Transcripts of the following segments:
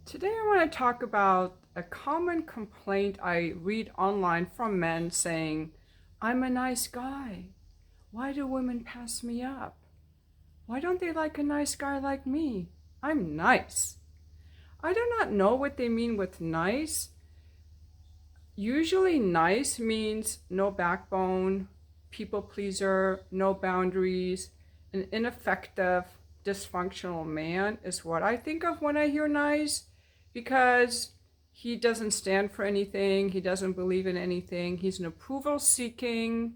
Today I want to talk about a common complaint I read online from men saying, I'm a nice guy. Why do women pass me up? Why don't they like a nice guy like me? I'm nice. I do not know what they mean with nice. Usually nice means no backbone, people pleaser, no boundaries, an ineffective, dysfunctional man is what I think of when I hear nice, because he doesn't stand for anything, he doesn't believe in anything, he's an approval seeking,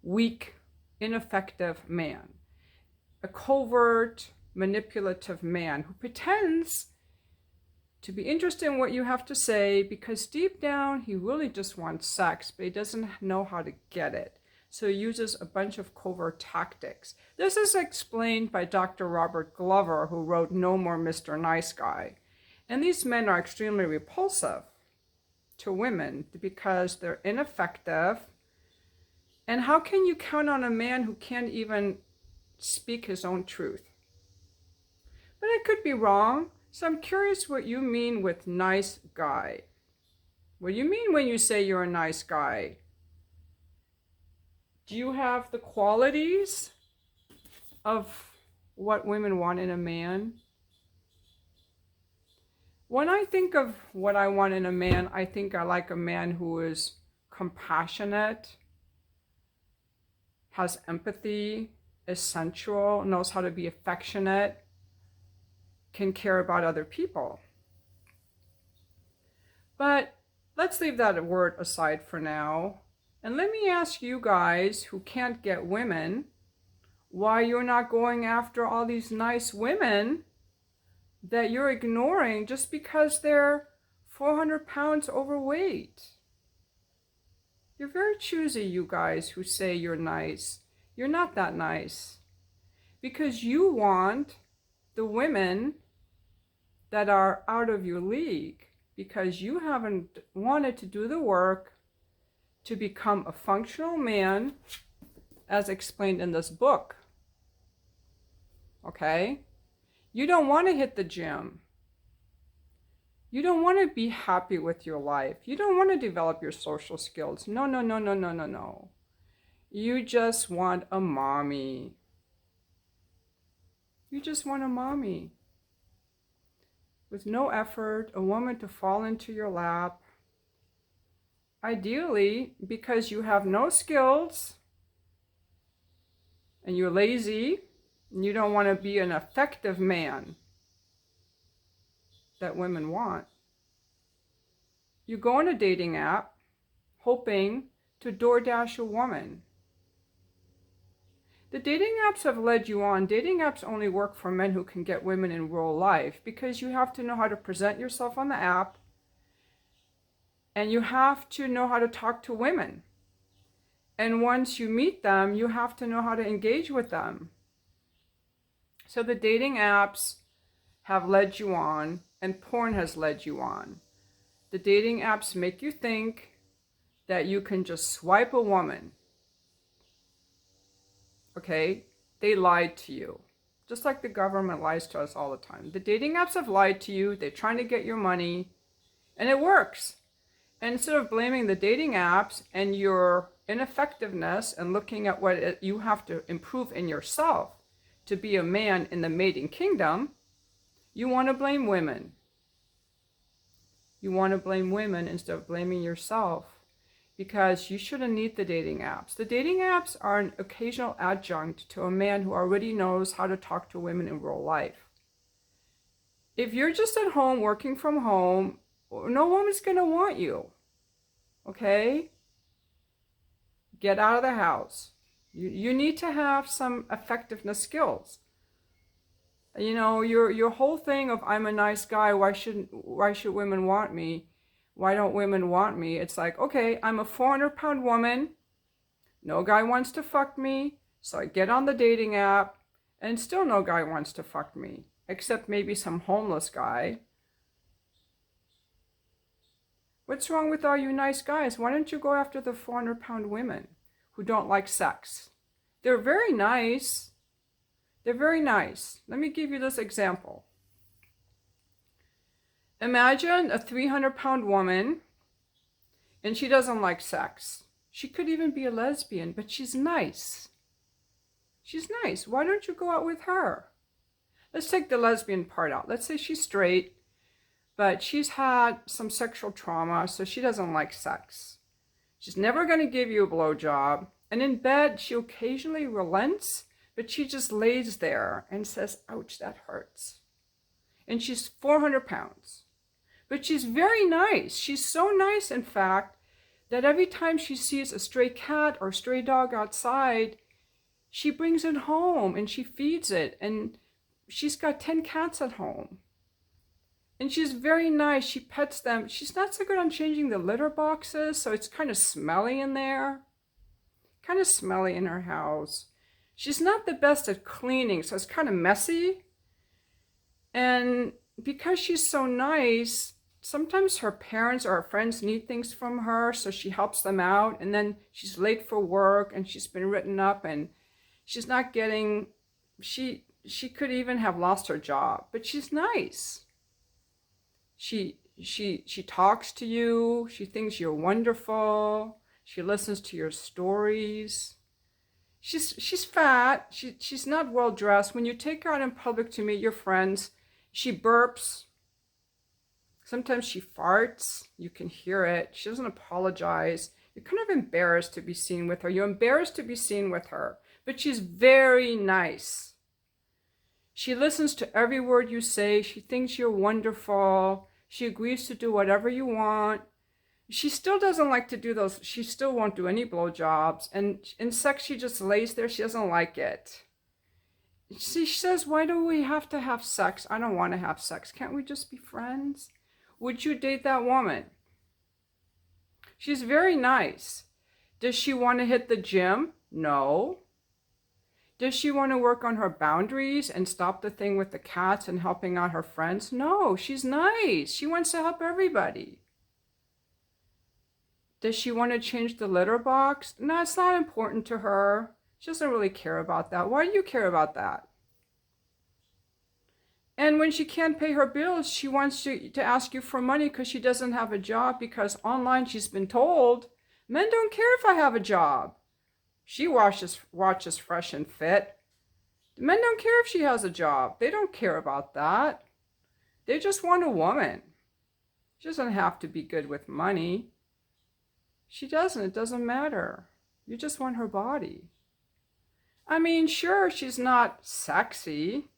weak, ineffective man, a covert, manipulative man who pretends to be interested in what you have to say because deep down he really just wants sex, but he doesn't know how to get it. So he uses a bunch of covert tactics. This is explained by Dr. Robert Glover, who wrote No More Mr. Nice Guy. And these men are extremely repulsive to women because they're ineffective. And how can you count on a man who can't even speak his own truth? But I could be wrong. So I'm curious what you mean with nice guy. What do you mean when you say you're a nice guy? Do you have the qualities of what women want in a man? When I think of what I want in a man, I think I like a man who is compassionate, has empathy, is sensual, knows how to be affectionate, can care about other people. But let's leave that word aside for now. And let me ask you guys who can't get women, why you're not going after all these nice women that you're ignoring just because they're 400 pounds overweight. You're very choosy, you guys who say you're nice. You're not that nice. Because you want the women that are out of your league, because you haven't wanted to do the work to become a functional man as explained in this book. Okay? You don't want to hit the gym. You don't want to be happy with your life. You don't want to develop your social skills. No, no, no, no, no, no, no. You just want a mommy. You just want a mommy. With no effort, a woman to fall into your lap. Ideally, because you have no skills and you're lazy and you don't want to be an effective man that women want. You go on a dating app hoping to DoorDash a woman. The dating apps have led you on. Dating apps only work for men who can get women in real life because you have to know how to present yourself on the app and you have to know how to talk to women. And once you meet them, you have to know how to engage with them. So the dating apps have led you on and porn has led you on. The dating apps make you think that you can just swipe a woman. Okay, they lied to you. Just like the government lies to us all the time. The dating apps have lied to you. They're trying to get your money. And it works. And instead of blaming the dating apps and your ineffectiveness and looking at what you have to improve in yourself to be a man in the mating kingdom, you want to blame women. You want to blame women instead of blaming yourself. Because you shouldn't need the dating apps. The dating apps are an occasional adjunct to a man who already knows how to talk to women in real life. If you're just at home working from home, no woman's going to want you. Okay? Get out of the house. You need to have some effectiveness skills. You know, your whole thing of I'm a nice guy, why should women want me? Why don't women want me? It's like, okay, I'm a 400-pound woman. No guy wants to fuck me. So I get on the dating app and still no guy wants to fuck me. Except maybe some homeless guy. What's wrong with all you nice guys? Why don't you go after the 400-pound women who don't like sex? They're very nice. They're very nice. Let me give you this example. Imagine a 300-pound woman and she doesn't like sex. She could even be a lesbian, but she's nice. She's nice. Why don't you go out with her? Let's take the lesbian part out. Let's say she's straight, but she's had some sexual trauma, so she doesn't like sex. She's never going to give you a blowjob. And in bed, she occasionally relents, but she just lays there and says, ouch, that hurts. And she's 400 pounds. But she's very nice. She's so nice, in fact, that every time she sees a stray cat or stray dog outside, she brings it home and she feeds it. And she's got 10 cats at home. And she's very nice. She pets them. She's not so good on changing the litter boxes, so it's kind of smelly in there. Kind of smelly in her house. She's not the best at cleaning, so it's kind of messy. And because she's so nice, sometimes her parents or her friends need things from her, so she helps them out. And then she's late for work and she's been written up and she's not getting, she could even have lost her job, but she's nice. She talks to you. She thinks you're wonderful. She listens to your stories. She's fat. She's not well dressed. When you take her out in public to meet your friends, she burps. Sometimes she farts. You can hear it. She doesn't apologize. You're kind of embarrassed to be seen with her. You're embarrassed to be seen with her, but she's very nice. She listens to every word you say. She thinks you're wonderful. She agrees to do whatever you want. She still doesn't like to do those. She still won't do any blowjobs. And in sex, she just lays there. She doesn't like it. She says, why do we have to have sex? I don't want to have sex. Can't we just be friends? Would you date that woman? She's very nice. Does she want to hit the gym? No. Does she want to work on her boundaries and stop the thing with the cats and helping out her friends? No, she's nice. She wants to help everybody. Does she want to change the litter box? No, it's not important to her. She doesn't really care about that. Why do you care about that? And when she can't pay her bills, she wants to ask you for money because she doesn't have a job, because online she's been told, men don't care if I have a job. She watches Fresh and Fit. Men don't care if she has a job. They don't care about that. They just want a woman. She doesn't have to be good with money. She doesn't. It doesn't matter. You just want her body. I mean, sure, she's not sexy.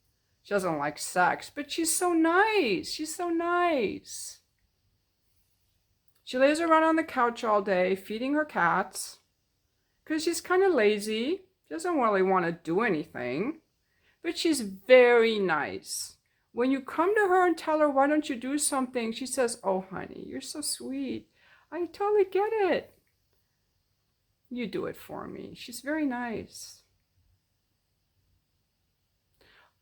She doesn't like sex, but she's so nice. She's so nice. She lays around on the couch all day, feeding her cats, because she's kind of lazy. She doesn't really want to do anything, but she's very nice. When you come to her and tell her, why don't you do something? She says, oh, honey, you're so sweet. I totally get it. You do it for me. She's very nice.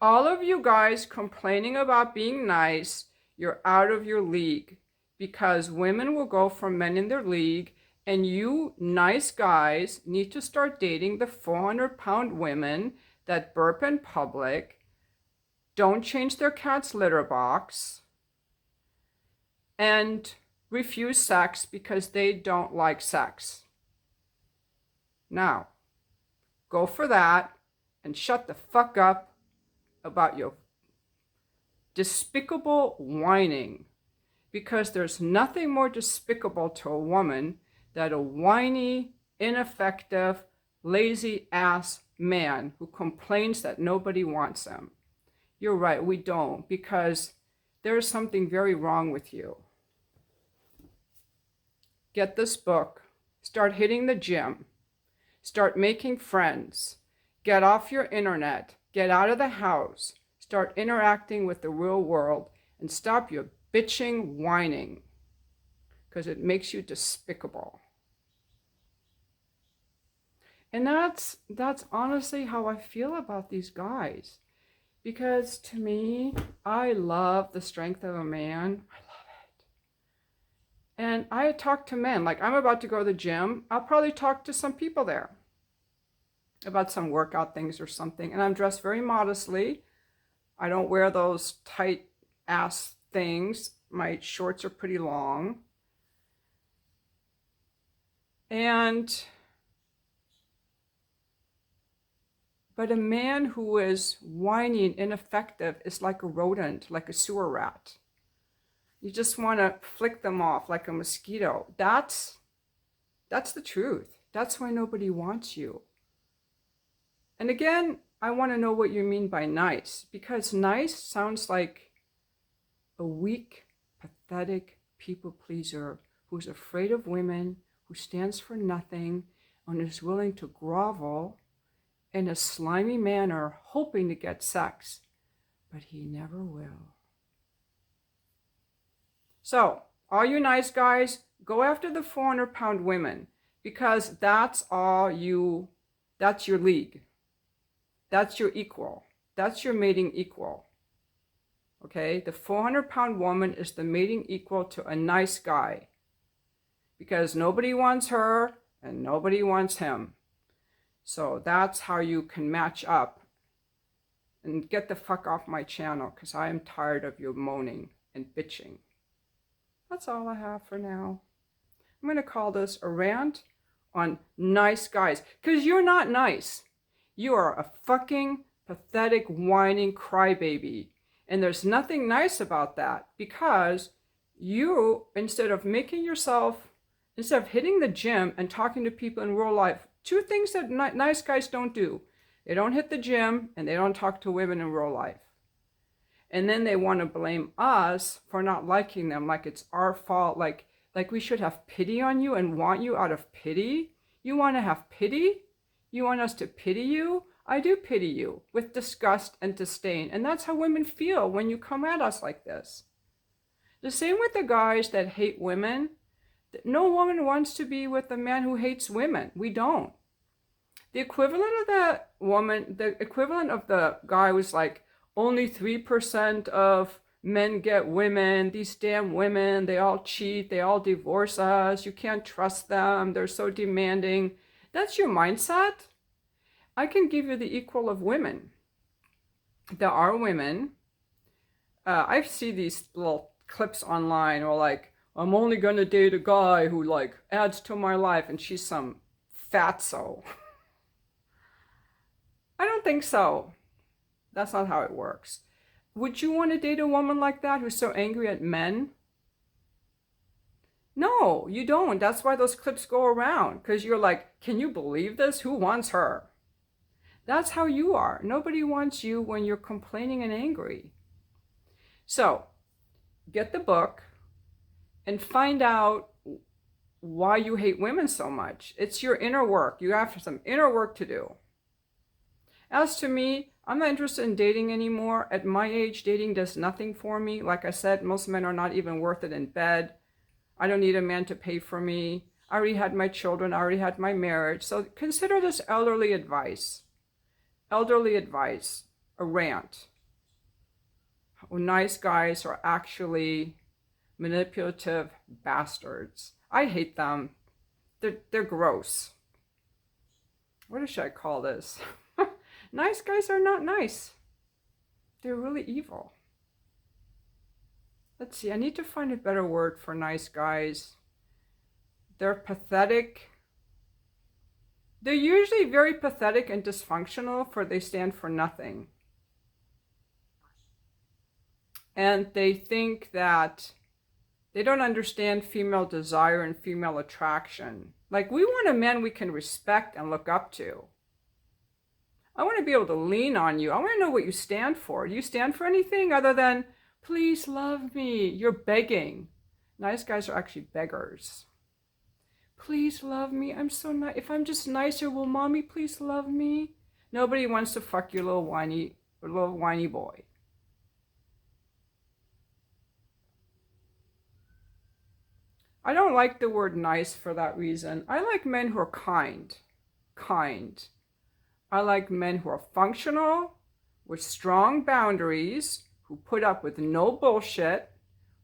All of you guys complaining about being nice, you're out of your league, because women will go for men in their league, and you nice guys need to start dating the 400-pound women that burp in public, don't change their cat's litter box, and refuse sex because they don't like sex. Now, go for that and shut the fuck up about your despicable whining, because there's nothing more despicable to a woman than a whiny, ineffective, lazy-ass man who complains that nobody wants him. You're right, we don't, because there's something very wrong with you. Get this book. Start hitting the gym. Start making friends. Get off your internet. Get out of the house. Start interacting with the real world and stop your bitching, whining, because it makes you despicable. And that's honestly how I feel about these guys. Because to me, I love the strength of a man. I love it. And I talk to men. Like, I'm about to go to the gym. I'll probably talk to some people there about some workout things or something. And I'm dressed very modestly. I don't wear those tight ass things. My shorts are pretty long. But a man who is whiny and ineffective is like a rodent, like a sewer rat. You just want to flick them off like a mosquito. That's the truth. That's why nobody wants you. And again, I want to know what you mean by nice, because nice sounds like a weak, pathetic people pleaser who's afraid of women, who stands for nothing, and is willing to grovel in a slimy manner, hoping to get sex, but he never will. So, all you nice guys, go after the 400-pound women, because that's your league. That's your equal. That's your mating equal. Okay? The 400-pound woman is the mating equal to a nice guy, because nobody wants her and nobody wants him. So that's how you can match up. And get the fuck off my channel, because I am tired of you moaning and bitching. That's all I have for now. I'm going to call this a rant on nice guys, because you're not nice. You are a fucking pathetic, whining crybaby. And there's nothing nice about that, because you, instead of hitting the gym and talking to people in real life, two things that nice guys don't do. They don't hit the gym and they don't talk to women in real life. And then they want to blame us for not liking them, like it's our fault, like we should have pity on you and want you out of pity. You want to have pity? You want us to pity you? I do pity you with disgust and disdain. And that's how women feel when you come at us like this. The same with the guys that hate women. No woman wants to be with a man who hates women. We don't. The equivalent of the guy was like, only 3% of men get women. These damn women, they all cheat. They all divorce us. You can't trust them. They're so demanding. That's your mindset. I can give you the equal of women. There are women. I see these little clips online, or like, I'm only going to date a guy who like adds to my life, and she's some fatso. I don't think so. That's not how it works. Would you want to date a woman like that who's so angry at men? No, you don't. That's why those clips go around, because you're like, can you believe this? Who wants her? That's how you are. Nobody wants you when you're complaining and angry. So, get the book and find out why you hate women so much. It's your inner work. You have some inner work to do. As to me, I'm not interested in dating anymore. At my age, dating does nothing for me. Like I said, most men are not even worth it in bed. I don't need a man to pay for me. I already had my children. I already had my marriage. So consider this elderly advice. Elderly advice, a rant. Nice guys are actually manipulative bastards. I hate them. They're gross. What should I call this? Nice guys are not nice. They're really evil. Let's see, I need to find a better word for nice guys. They're pathetic. They're usually very pathetic and dysfunctional, for they stand for nothing. And they think that they don't understand female desire and female attraction. Like, we want a man we can respect and look up to. I want to be able to lean on you. I want to know what you stand for. Do you stand for anything other than, please love me? You're begging. Nice guys are actually beggars. Please love me. I'm so nice. If I'm just nicer, will mommy please love me? Nobody wants to fuck your little whiny boy. I don't like the word nice for that reason. I like men who are kind. I like men who are functional, with strong boundaries, who put up with no bullshit,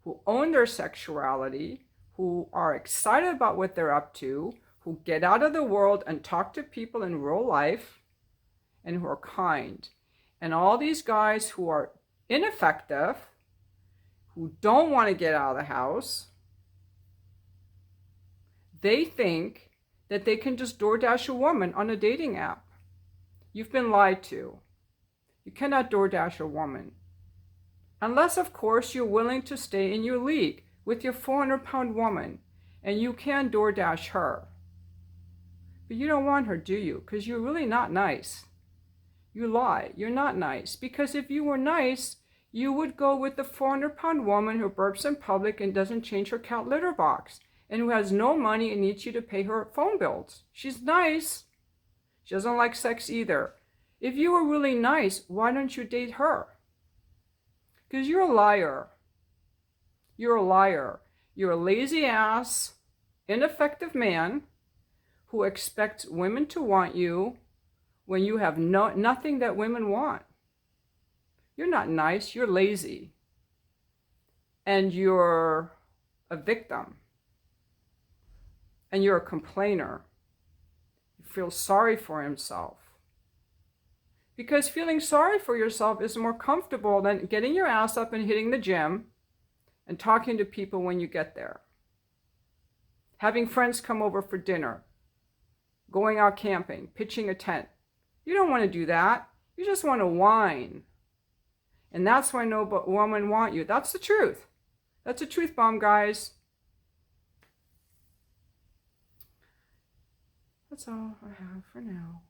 who own their sexuality, who are excited about what they're up to, who get out of the world and talk to people in real life, and who are kind. And all these guys who are ineffective, who don't want to get out of the house, they think that they can just DoorDash a woman on a dating app. You've been lied to. You cannot DoorDash a woman. Unless, of course, you're willing to stay in your league with your 400-pound woman, and you can DoorDash her. But you don't want her, do you? Because you're really not nice. You lie. You're not nice. Because if you were nice, you would go with the 400-pound woman who burps in public and doesn't change her cat litter box, and who has no money and needs you to pay her phone bills. She's nice. She doesn't like sex either. If you were really nice, why don't you date her? Because you're a liar. You're a liar. You're a lazy ass, ineffective man who expects women to want you when you have nothing that women want. You're not nice. You're lazy. And you're a victim. And you're a complainer. You feel sorry for himself. Because feeling sorry for yourself is more comfortable than getting your ass up and hitting the gym and talking to people when you get there. Having friends come over for dinner. Going out camping. Pitching a tent. You don't want to do that. You just want to whine. And that's why no woman want you. That's the truth. That's a truth bomb, guys. That's all I have for now.